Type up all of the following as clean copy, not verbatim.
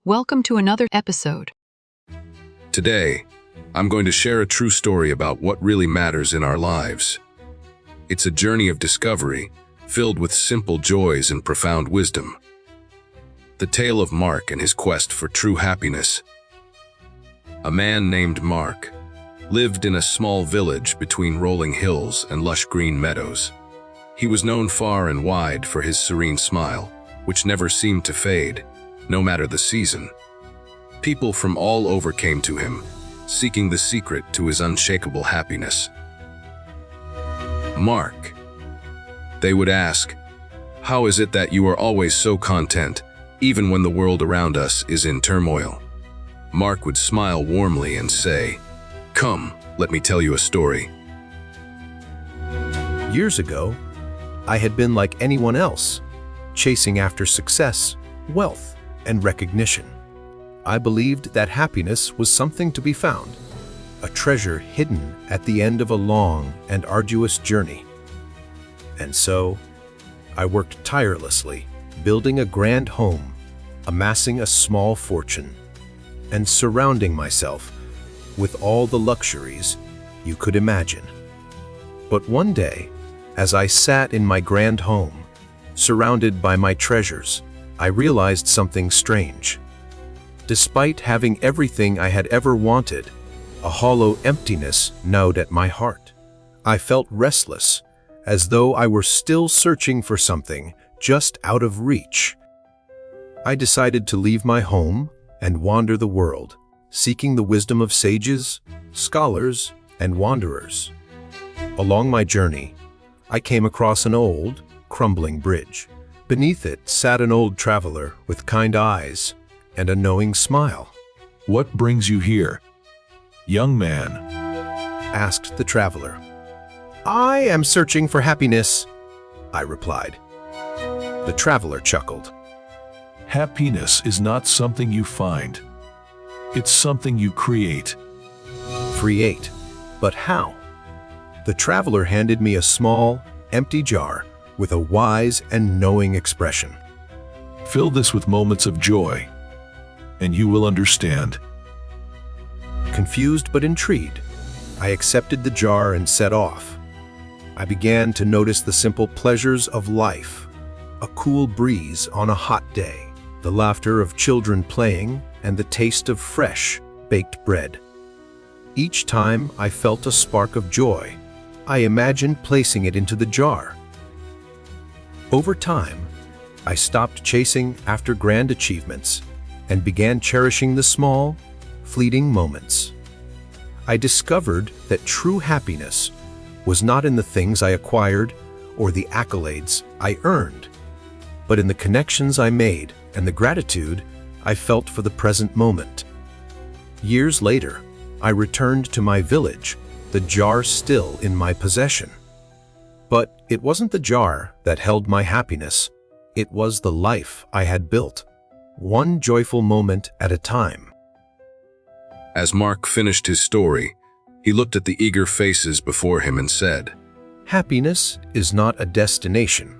Welcome to another episode. Today, I'm going to share a true story about what really matters in our lives. It's a journey of discovery, filled with simple joys and profound wisdom. The tale of Mark and his quest for true happiness. A man named Mark lived in a small village between rolling hills and lush green meadows. He was known far and wide for his serene smile, which never seemed to fade, no matter the season. People from all over came to him, seeking the secret to his unshakable happiness. "Mark," they would ask, "how is it that you are always so content, even when the world around us is in turmoil?" Mark would smile warmly and say, "Come, let me tell you a story." Years ago, I had been like anyone else, chasing after success, wealth, and recognition. I believed that happiness was something to be found, a treasure hidden at the end of a long and arduous journey. And so, I worked tirelessly, building a grand home, amassing a small fortune, and surrounding myself with all the luxuries you could imagine. But one day, as I sat in my grand home, surrounded by my treasures, I realized something strange. Despite having everything I had ever wanted, a hollow emptiness gnawed at my heart. I felt restless, as though I were still searching for something just out of reach. I decided to leave my home and wander the world, seeking the wisdom of sages, scholars, and wanderers. Along my journey, I came across an old, crumbling bridge. Beneath it sat an old traveler with kind eyes and a knowing smile. "What brings you here, young man?" asked the traveler. "I am searching for happiness," I replied. The traveler chuckled. "Happiness is not something you find. It's something you create." Create? But how? The traveler handed me a small, empty jar with a wise and knowing expression. "Fill this with moments of joy, and you will understand." Confused but intrigued, I accepted the jar and set off. I began to notice the simple pleasures of life, a cool breeze on a hot day, the laughter of children playing, and the taste of fresh, baked bread. Each time I felt a spark of joy, I imagined placing it into the jar. Over time, I stopped chasing after grand achievements and began cherishing the small, fleeting moments. I discovered that true happiness was not in the things I acquired or the accolades I earned, but in the connections I made and the gratitude I felt for the present moment. Years later, I returned to my village, the jar still in my possession. But it wasn't the jar that held my happiness. It was the life I had built, one joyful moment at a time. As Mark finished his story, he looked at the eager faces before him and said, Happiness is not a destination.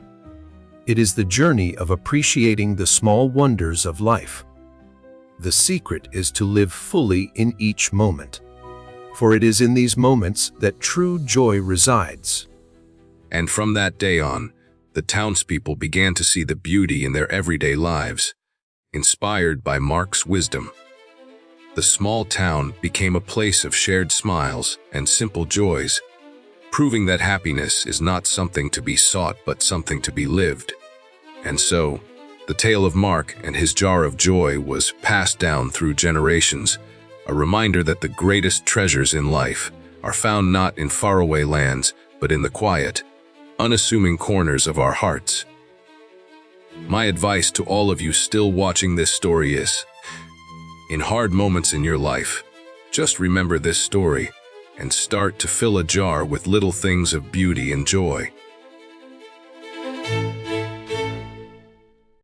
It is the journey of appreciating the small wonders of life. The secret is to live fully in each moment, for it is in these moments that true joy resides. And from that day on, the townspeople began to see the beauty in their everyday lives, inspired by Mark's wisdom. The small town became a place of shared smiles and simple joys, proving that happiness is not something to be sought but something to be lived. And so, the tale of Mark and his jar of joy was passed down through generations, a reminder that the greatest treasures in life are found not in faraway lands, but in the quiet, unassuming corners of our hearts. My advice to all of you still watching this story is, in hard moments in your life, just remember this story and start to fill a jar with little things of beauty and joy.